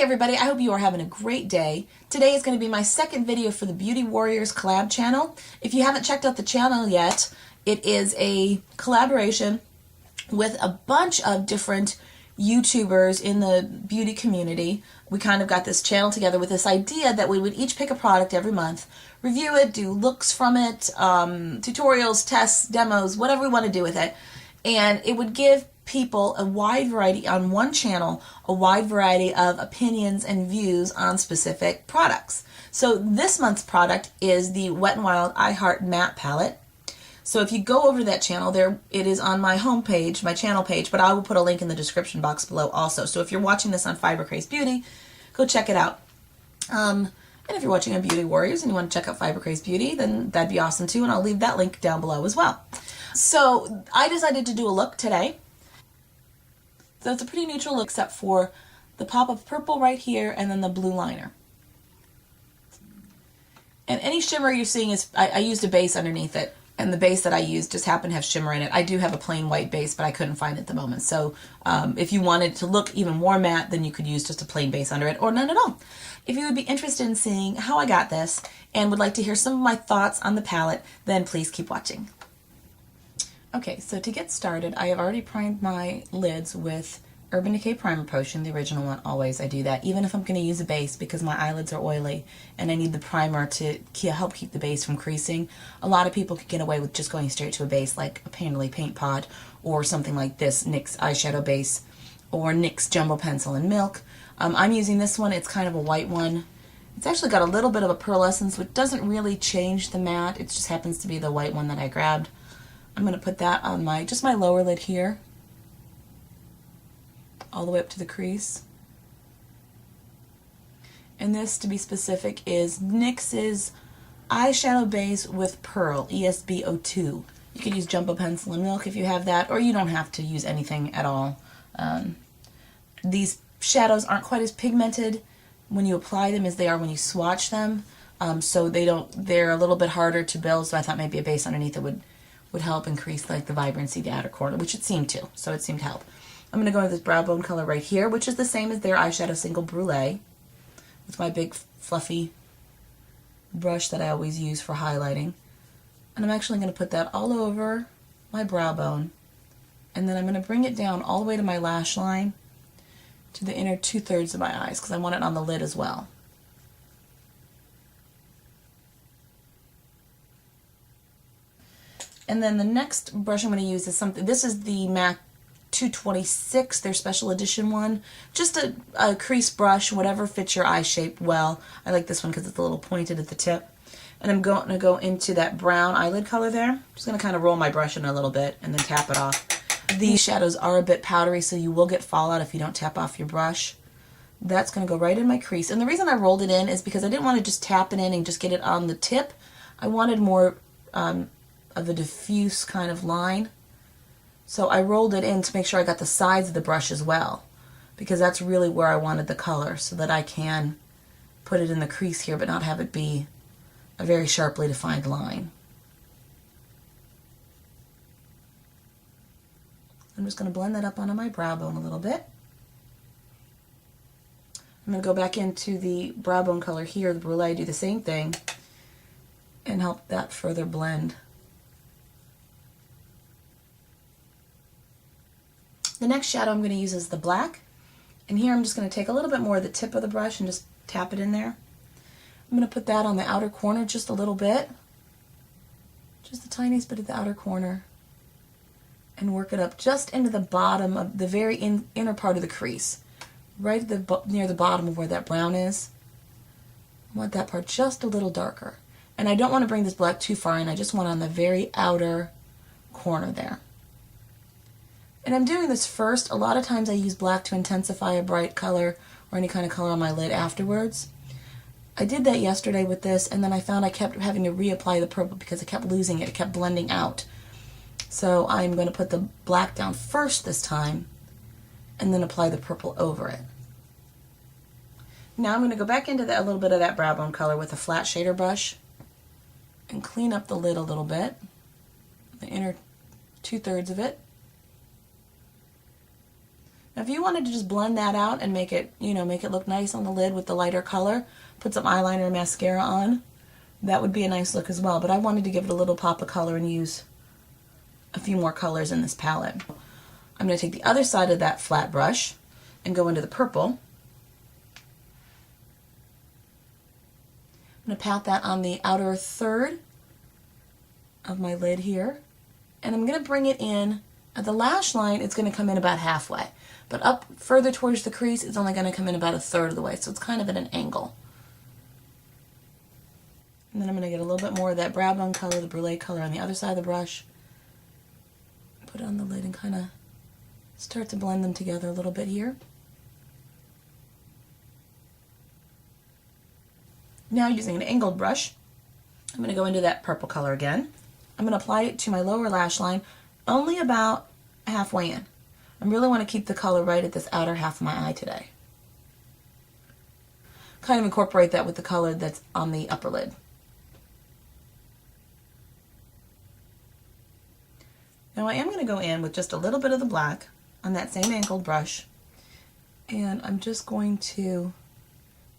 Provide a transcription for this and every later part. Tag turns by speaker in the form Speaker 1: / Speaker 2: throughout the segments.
Speaker 1: everybody, I hope you are having a great day. Today is going to be my second video for the Beauty Warriors collab channel. If you haven't checked out the channel yet, it is a collaboration with a bunch of different YouTubers in the beauty community. We kind of got this channel together with this idea that we would each pick a product every month, review it, do looks from it, tutorials, tests, demos, whatever we want to do with it. And it would give people a wide variety on one channel, a wide variety of opinions and views on specific products. So this month's product is the Wet n Wild I Heart Matte Palette. So if you go over to that channel, there it is on my homepage, my channel page, but I will put a link in the description box below also. So if you're watching this on Fiber Craze Beauty, go check it out. And if you're watching on Beauty Warriors and you want to check out Fiber Craze Beauty, then that'd be awesome too, and I'll leave that link down below as well. So I decided to do a look today. So it's a pretty neutral look except for the pop of purple right here and then the blue liner. And any shimmer you're seeing is, I used a base underneath it, and the base that I used just happened to have shimmer in it. I do have a plain white base, but I couldn't find it at the moment. So if you wanted to look even more matte, then you could use just a plain base under it or none at all. If you would be interested in seeing how I got this and would like to hear some of my thoughts on the palette, then please keep watching. Okay, so to get started, I have already primed my lids with Urban Decay Primer Potion, the original one. Always I do that, even if I'm going to use a base, because my eyelids are oily and I need the primer to help keep the base from creasing. A lot of people could get away with just going straight to a base like a Painterly Paint Pot or something like this, NYX eyeshadow base or NYX Jumbo Pencil in Milk. I'm using this one. It's kind of a white one. It's actually got a little bit of a pearlescence, which doesn't really change the matte. It just happens to be the white one that I grabbed. I'm going to put that on just my lower lid here, all the way up to the crease. And this, to be specific, is NYX's eyeshadow base with Pearl, ESB02. You could use Jumbo Pencil and Milk if you have that, or you don't have to use anything at all. These shadows aren't quite as pigmented when you apply them as they are when you swatch them, so they're a little bit harder to build, so I thought maybe a base underneath it would help increase like the vibrancy, the outer corner, which it seemed to, so it seemed to help. I'm going to go with this brow bone color right here, which is the same as their eyeshadow single brulee, with my big fluffy brush that I always use for highlighting. And I'm actually going to put that all over my brow bone, and then I'm going to bring it down all the way to my lash line, to the inner 2/3 of my eyes, because I want it on the lid as well. And then the next brush I'm going to use is something, this is the MAC 226, their special edition one. Just a crease brush, whatever fits your eye shape well. I like this one because it's a little pointed at the tip. And I'm going to go into that brown eyelid color there. I'm just going to kind of roll my brush in a little bit and then tap it off. These shadows are a bit powdery, so you will get fallout if you don't tap off your brush. That's going to go right in my crease. And the reason I rolled it in is because I didn't want to just tap it in and just get it on the tip. I wanted more of a diffuse kind of line. So I rolled it in to make sure I got the sides of the brush as well, because that's really where I wanted the color, so that I can put it in the crease here but not have it be a very sharply defined line. I'm just going to blend that up onto my brow bone a little bit. I'm going to go back into the brow bone color here, the brulee, do the same thing, and help that further blend. The next shadow I'm going to use is the black, and here I'm just going to take a little bit more of the tip of the brush and just tap it in there. I'm going to put that on the outer corner just a little bit, just the tiniest bit of the outer corner, and work it up just into the bottom of the very inner part of the crease, right at near the bottom of where that brown is. I want that part just a little darker, and I don't want to bring this black too far in. I just want it on the very outer corner there. And I'm doing this first. A lot of times I use black to intensify a bright color or any kind of color on my lid afterwards. I did that yesterday with this, and then I found I kept having to reapply the purple because I kept losing it. It kept blending out. So I'm going to put the black down first this time and then apply the purple over it. Now I'm going to go back into a little bit of that brow bone color with a flat shader brush and clean up the lid a little bit, the inner 2/3 of it. Now, if you wanted to just blend that out and make it, you know, make it look nice on the lid with the lighter color, put some eyeliner and mascara on, that would be a nice look as well. But I wanted to give it a little pop of color and use a few more colors in this palette. I'm going to take the other side of that flat brush and go into the purple. I'm going to pat that on the outer third of my lid here. And I'm going to bring it in. At the lash line, it's going to come in about halfway. But up further towards the crease, it's only going to come in about a third of the way. So it's kind of at an angle. And then I'm going to get a little bit more of that brow bone color, the brulee color on the other side of the brush. Put it on the lid and kind of start to blend them together a little bit here. Now, using an angled brush, I'm going to go into that purple color again. I'm going to apply it to my lower lash line, only about halfway in. I really want to keep the color right at this outer half of my eye today. Kind of incorporate that with the color that's on the upper lid. Now I am going to go in with just a little bit of the black on that same angled brush, and I'm just going to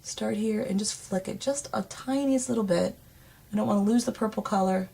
Speaker 1: start here and just flick it just a tiniest little bit. I don't want to lose the purple color,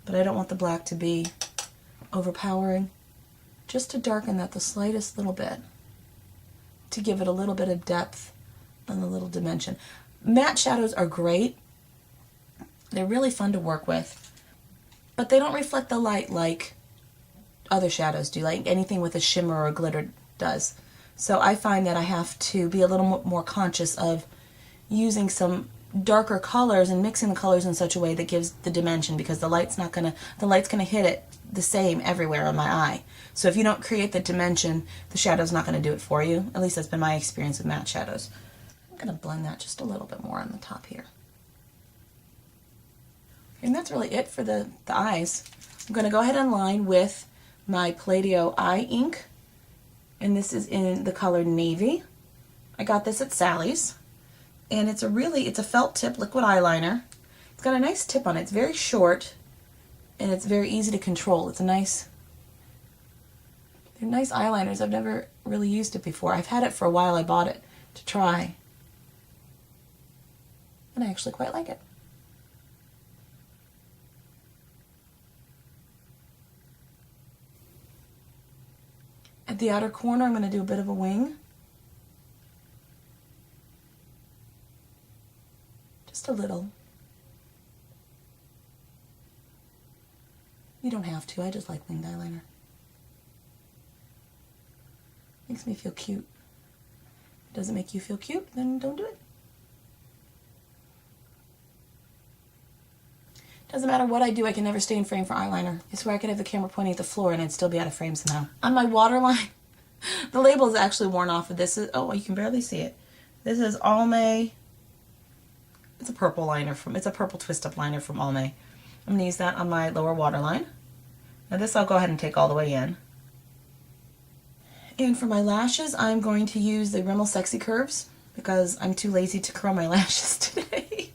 Speaker 1: but I don't want the black to be overpowering. Just to darken that the slightest little bit, to give it a little bit of depth and a little dimension. Matte shadows are great. They're really fun to work with, but they don't reflect the light like other shadows do, like anything with a shimmer or a glitter does. So I find that I have to be a little more conscious of using some darker colors and mixing the colors in such a way that gives the dimension, because the light's gonna hit it the same everywhere on my eye. So if you don't create the dimension, the shadow's not going to do it for you. At least that's been my experience with matte shadows. I'm going to blend that just a little bit more on the top here. And that's really it for the eyes. I'm going to go ahead and line with my Palladio eye ink, and this is in the color Navy. I got this at Sally's, and it's a felt tip liquid eyeliner. It's got a nice tip on it. It's very short, and it's very easy to control. They're nice eyeliners. I've never really used it before. I've had it for a while. I bought it to try, and I actually quite like it. At the outer corner, I'm going to do a bit of a wing. Just a little. You don't have to. I just like winged eyeliner. Makes me feel cute. If it doesn't make you feel cute, then don't do it. Doesn't matter what I do, I can never stay in frame for eyeliner. I swear I could have the camera pointing at the floor and I'd still be out of frame somehow. On my waterline, the label is actually worn off of this. Oh, you can barely see it. This is Almay. It's a purple liner it's a purple twist up liner from Almay. I'm going to use that on my lower waterline. Now this I'll go ahead and take all the way in. And for my lashes, I'm going to use the Rimmel Sexy Curves because I'm too lazy to curl my lashes today.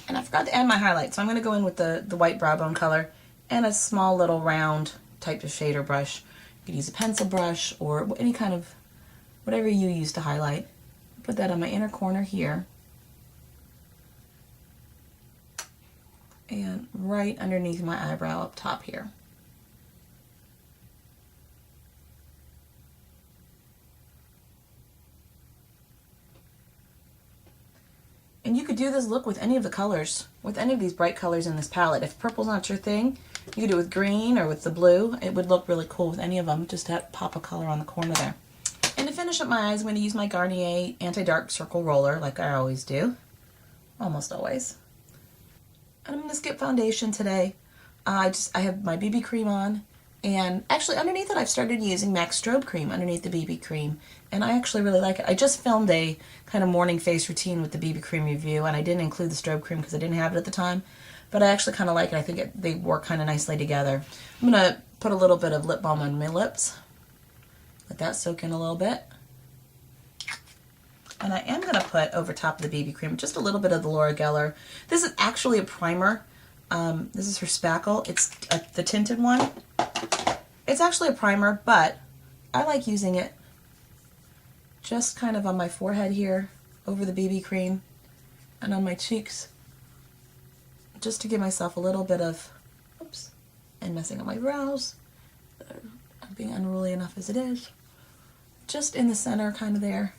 Speaker 1: And I forgot to add my highlight, so I'm going to go in with the white brow bone color and a small little round type of shader brush. You could use a pencil brush or any kind of, whatever you use to highlight. Put that on my inner corner here. And right underneath my eyebrow up top here. And you could do this look with any of the colors, with any of these bright colors in this palette. If purple's not your thing, you could do it with green or with the blue. It would look really cool with any of them, just to pop a color on the corner there. And to finish up my eyes, I'm going to use my Garnier Anti-Dark Circle Roller, like I always do. Almost always. And I'm going to skip foundation today. I have my BB cream on, and actually underneath it I've started using MAC Strobe Cream underneath the BB cream, and I actually really like it. I just filmed a kind of morning face routine with the BB cream review, and I didn't include the strobe cream because I didn't have it at the time, but I actually kind of like it. I think they work kind of nicely together. I'm going to put a little bit of lip balm on my lips. Let that soak in a little bit. And I am going to put over top of the BB cream just a little bit of the Laura Geller. This is actually a primer. This is her Spackle. It's the tinted one. It's actually a primer, but I like using it just kind of on my forehead here, over the BB cream, and on my cheeks, just to give myself a little bit of, oops, and messing up my brows. I'm being unruly enough as it is. Just in the center, kind of there.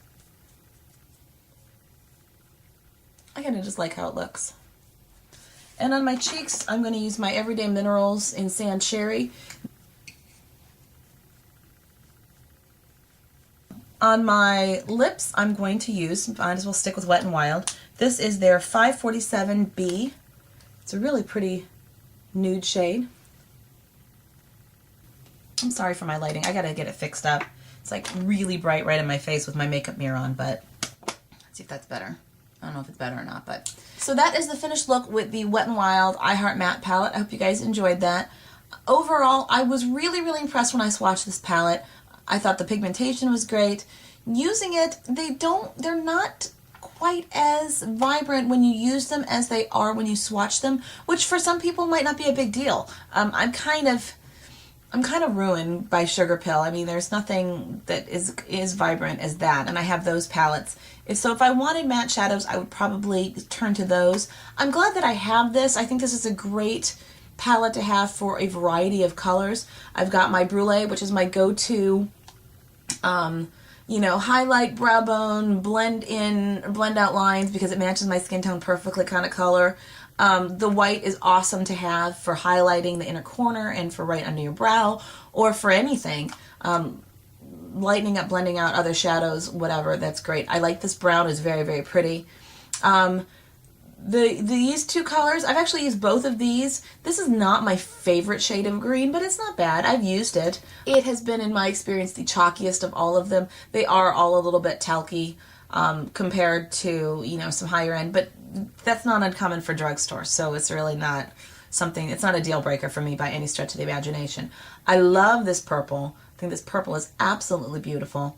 Speaker 1: I kind of just like how it looks. And on my cheeks, I'm going to use my Everyday Minerals in Sand Cherry. On my lips, I'm going to use, might as well stick with Wet n Wild. This is their 547B. It's a really pretty nude shade. I'm sorry for my lighting. I gotta get it fixed up. It's like really bright right in my face with my makeup mirror on, but let's see if that's better. I don't know if it's better or not, but. So that is the finished look with the Wet n Wild I Heart Matte palette. I hope you guys enjoyed that. Overall, I was really, really impressed when I swatched this palette. I thought the pigmentation was great. Using it, they're not quite as vibrant when you use them as they are when you swatch them, which for some people might not be a big deal. I'm kind of ruined by Sugar Pill. I mean, there's nothing that is vibrant as that, and I have those palettes. If I wanted matte shadows, I would probably turn to those. I'm glad that I have this. I think this is a great palette to have for a variety of colors. I've got my Brulee, which is my go-to, you know, highlight, brow bone, blend out lines because it matches my skin tone perfectly kind of color. The white is awesome to have for highlighting the inner corner and for right under your brow, or for anything. Lightening up, blending out other shadows, whatever, that's great. I like this brown, it's very, very pretty. These two colors, I've actually used both of these. This is not my favorite shade of green, but it's not bad. I've used it. It has been, in my experience, the chalkiest of all of them. They are all a little bit talky compared to, you know, some higher end, but that's not uncommon for drugstores, so it's really not something, it's not a deal breaker for me by any stretch of the imagination. I love this purple. I think this purple is absolutely beautiful.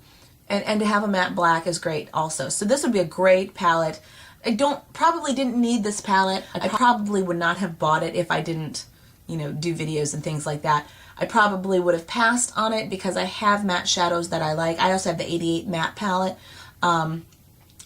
Speaker 1: And to have a matte black is great also. So this would be a great palette. I probably didn't need this palette. I probably would not have bought it if I didn't, you know, do videos and things like that. I probably would have passed on it because I have matte shadows that I like. I also have the 88 matte palette,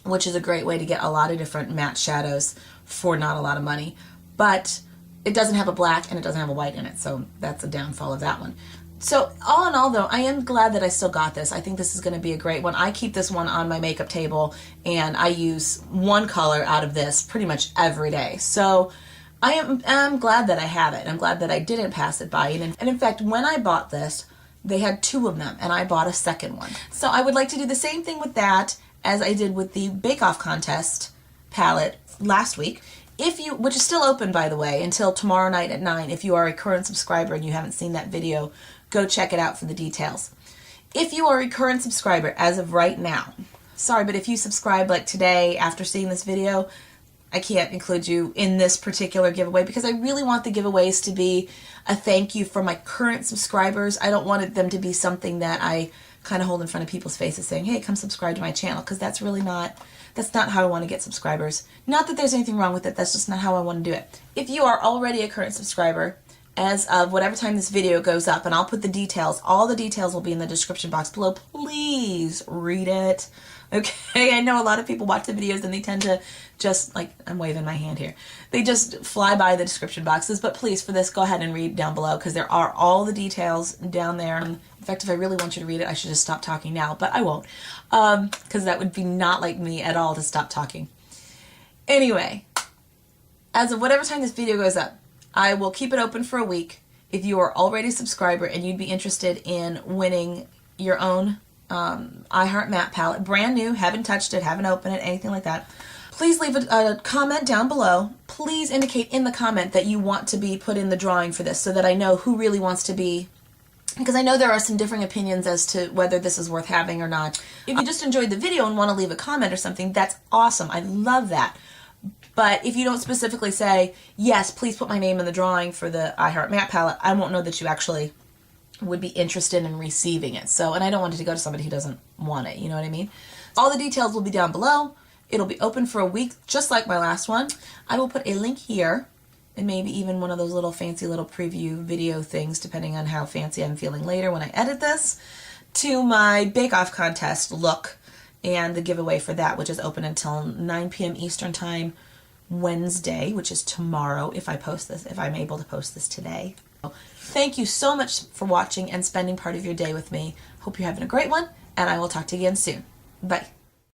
Speaker 1: which is a great way to get a lot of different matte shadows for not a lot of money. But it doesn't have a black and it doesn't have a white in it, so that's a downfall of that one. So all in all though, I am glad that I still got this. I think this is going to be a great one. I keep this one on my makeup table and I use one color out of this pretty much every day. So I'm glad that I have it. I'm glad that I didn't pass it by. And in fact, when I bought this, they had two of them and I bought a second one. So I would like to do the same thing with that as I did with the Bake Off Contest palette last week. Which is still open, by the way, until tomorrow night at 9. If you are a current subscriber and you haven't seen that video, go check it out for the details. If you are a current subscriber as of right now, sorry, but if you subscribe like today after seeing this video, I can't include you in this particular giveaway because I really want the giveaways to be a thank you for my current subscribers. I don't want them to be something that I kind of hold in front of people's faces saying, hey, come subscribe to my channel, because that's not how I want to get subscribers. Not that there's anything wrong with it, that's just not how I want to do it. If you are already a current subscriber, as of whatever time this video goes up, and I'll put the details, all the details will be in the description box below. Please read it. Okay, I know a lot of people watch the videos and they tend to just, like, I'm waving my hand here. They just fly by the description boxes, but please, for this, go ahead and read down below because there are all the details down there. In fact, if I really want you to read it, I should just stop talking now, but I won't because that would be not like me at all to stop talking. Anyway, as of whatever time this video goes up, I will keep it open for a week. If you are already a subscriber and you'd be interested in winning your own iHeart Matte palette, brand new, haven't touched it, haven't opened it, anything like that, please leave a comment down below. Please indicate in the comment that you want to be put in the drawing for this so that I know who really wants to be, because I know there are some differing opinions as to whether this is worth having or not. If you just enjoyed the video and want to leave a comment or something, that's awesome. I love that. But if you don't specifically say, yes, please put my name in the drawing for the iHeart Matte palette, I won't know that you actually would be interested in receiving it. So, and I don't want it to go to somebody who doesn't want it, you know what I mean? All the details will be down below. It'll be open for a week, just like my last one. I will put a link here, and maybe even one of those little fancy little preview video things, depending on how fancy I'm feeling later when I edit this, to my Bake Off Contest look. and the giveaway for that, which is open until 9 p.m. Eastern Time Wednesday, which is tomorrow if I'm able to post this today. Thank you so much for watching and spending part of your day with me. Hope you're having a great one, and I will talk to you again soon. Bye.